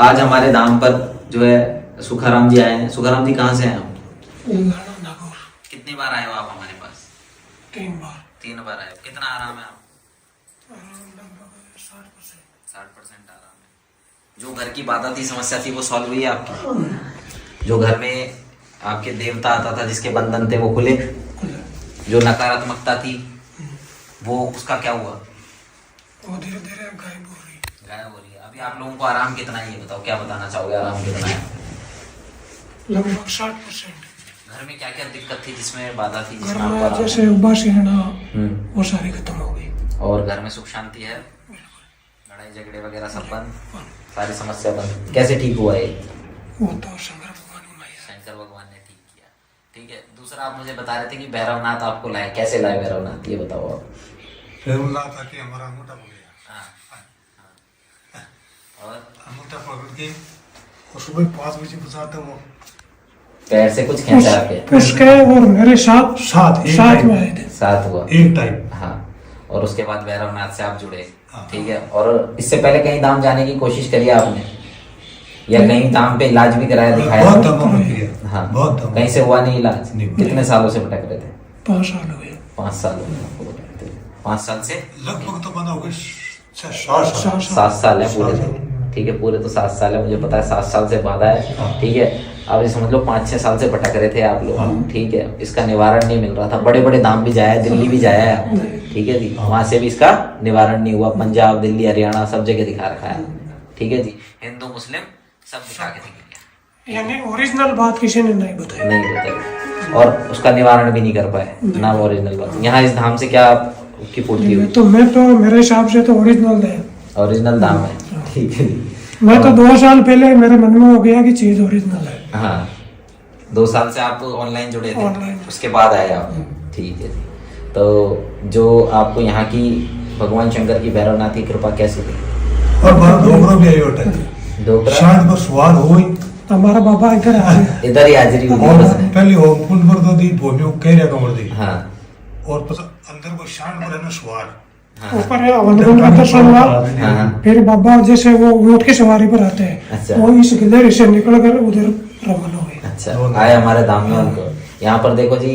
आज हमारे धाम पर जो है सुखाराम जी आए हैं। सुखाराम जी कहाँ से हैं आप? कितनी बार आए हो आप हमारे पास? 3 बार आए हो। कितना आराम है आप? 60% आराम है। जो घर की बाधा थी, समस्या थी, वो सॉल्व हुई है आपकी? जो घर में आपके देवता आता था, जिसके बंधन थे, वो खुले? जो नकारात्मकता थी वो, उसका क्या हुआ? वो धीरे धीरे गायब हो रही है। अभी आप लोगों को आराम कितना है, ये बताओ, क्या बताना चाहोगे? आराम कितना है? लगभग 60%। घर में क्या क्या दिक्कत थी, जिसमें बाधा थी, घर जिसमें आपको में आराम? जैसे उबासी रहना, वो सारी खत्म हो गई। और घर में सुख शांति है? लड़ाई झगड़े वगैरह सब बंद? सारी समस्या बंद? कैसे ठीक हुआ ये? वो तो शंकर भगवान ने ठीक किया। ठीक है। दूसरा, आप मुझे बता रहे थे कि भैरवनाथ आपको लाए। कैसे लाए भैरवनाथ, ये बताओ आप। भैरवनाथ आके हमारा अंगूठा पकड़ गया। और अंगूठा पकड़ के सुबह 5 बजे बजाते वो पैर से कुछ खींचा आपके? उसके और मेरे साथ में आए थे। साथ हुआ एक टाइम। हाँ। और उसके बाद भैरवनाथ से आप जुड़े। ठीक है। और इससे पहले कहीं धाम जाने की कोशिश करी आपने, या कहीं धाम पे इलाज भी कराया, दिखाया? बहुत धाम किया। हाँ। बहुत कहीं से हुआ नहीं इलाज? कितने सालों से भटक रहे थे? 5 साल हो गए। 5 साल हो गए आपको भटकते हुए। 5 साल से लगभग तो बना हो गए 7 साल है पूरे तो। ठीक है, पूरे तो 7 साल है, मुझे पता है 7 साल से बाधा है। ठीक है। अब ये समझ लो 5-6 साल से भटक रहे थे आप लोग। ठीक है। इसका निवारण नहीं मिल रहा था। बड़े बड़े धाम भी जाया, दिल्ली भी जाया है। ठीक है जी। वहां से भी इसका निवारण नहीं हुआ। पंजाब, दिल्ली, हरियाणा सब जगह दिखा रखा है। ठीक है जी। हिंदू मुस्लिम सब दिखा के दिखाया, यानी ओरिजिनल बात किसी ने नहीं बताई। नहीं बताया। और उसका निवारण भी नहीं कर पाए ना, ओरिजिनल बात। यहाँ इस धाम से क्या आपकी पूर्ति हुई? तो मैं तो मेरे हिसाब से तो ओरिजिनल है। ओरिजिनल धाम है। ठीक है जी। मैं तो 2 साल पहले मेरे मन में हो गया कि चीज ओरिजिनल है। हाँ। 2 साल से आप ऑनलाइन जुड़े थे? ऑनलाइन। उसके बाद आए आप? ठीक है जी। तो जो आपको यहाँ की भगवान शंकर की भैरवनाथ की कृपा कैसी थी? और डोगरा भी आई होता है। डोगरा शायद बस स्वाद हो ही हमारा बाबा इधर आ गया। इधर ही हाजिरी हुई और बस ने। पहले हो कुंड पर तो दी भोमियो कह रहा कमर दी। हाँ। और अंदर को शांत पर है ना स्वाद। हाँ। ऊपर है अवंदन का दर्शन हुआ। हाँ। फिर बाबा जैसे वो ऊंट की सवारी पर आते हैं। अच्छा। वो इस गिलहरी से निकल कर उधर रवाना हुए। अच्छा, आए हमारे धाम में उनको। यहाँ पर देखो जी,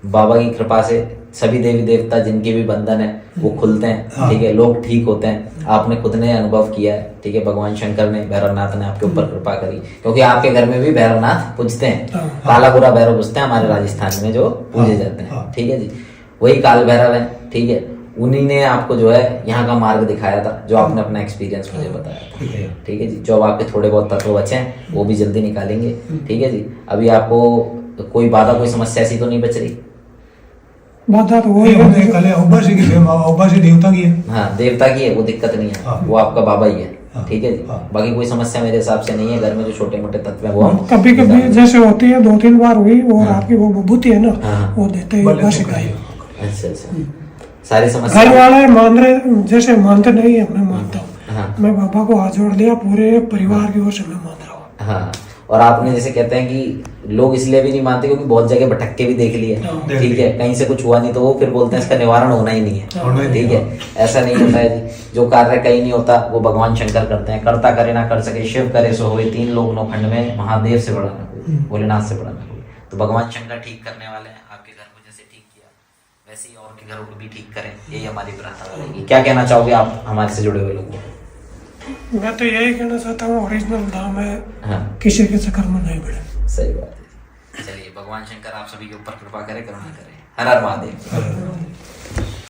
बाबा की कृपा से सभी देवी देवता जिनके भी बंधन है वो खुलते हैं। ठीक है। लोग ठीक होते हैं। आपने खुद ने अनुभव किया है। ठीक है। भगवान शंकर ने, भैरवनाथ ने आपके ऊपर कृपा करी, क्योंकि आपके घर में भी भैरवनाथ पूजते हैं। काला बुरा भैरव पूजते हैं हमारे राजस्थान में, जो पूजे जाते हैं। ठीक है जी। वही काल भैरव है। ठीक है। उन्हीं ने आपको जो है यहाँ का मार्ग दिखाया था, जो आपने अपना एक्सपीरियंस मुझे बताया था। ठीक है जी। जो अब आपके थोड़े बहुत तत्व बचे हैं वो भी जल्दी निकालेंगे। ठीक है जी। अभी आपको कोई बाधा, कोई समस्या ऐसी तो नहीं बच रही? बाधा तो वही है। कल उबासी देवता की है। हाँ, देवता की है, वो दिक्कत नहीं है। वो आपका बाबा ही है। ठीक है जी। बाकी कोई समस्या मेरे हिसाब से नहीं है। घर में जो छोटे मोटे तत्व है वो हम कभी कभी जैसे होती है, 2-3 बार हुई। और आपकी वो विभूति है ना, वो देते हैं उबासी का ही। अच्छा अच्छा। सारी समस्या घर वाले मान रहे, जैसे मानते नहीं है, मैं मानता हूँ। हाँ। मैं बाबा को हाथ जोड़ दिया, पूरे परिवार की ओर से मैं मान रहा हूँ। हाँ। और आपने जैसे कहते हैं कि लोग इसलिए भी नहीं मानते क्योंकि बहुत जगह भटक के भी देख लिए। ठीक है। कहीं से कुछ हुआ नहीं तो वो फिर बोलते हैं इसका निवारण होना ही नहीं है। ठीक है। ऐसा नहीं होता है जी। जो कार्य कहीं नहीं होता वो भगवान शंकर करते हैं। करता करे ना कर सके, शिव करे सो होए, 3 लोक 9 खंड में, महादेव से बड़ा ना कोई, भोलेनाथ से बड़ा ना कोई। तो भगवान शंकर ठीक करने वाले हैं। आपके घर को जैसे ठीक किया वैसे ही और के घरों को भी ठीक करें, यही हमारी प्रार्थना रहेगी। क्या कहना चाहोगे आप हमारे से जुड़े हुए लोगों को? मैं तो यही कहना चाहता हूँ, ओरिजिनल धाम है। हाँ। किसी के चक्कर में नहीं पड़े। सही बात है। चलिए, भगवान शंकर आप सभी के ऊपर कृपा करे, करुणा करे। हर हर महादेव।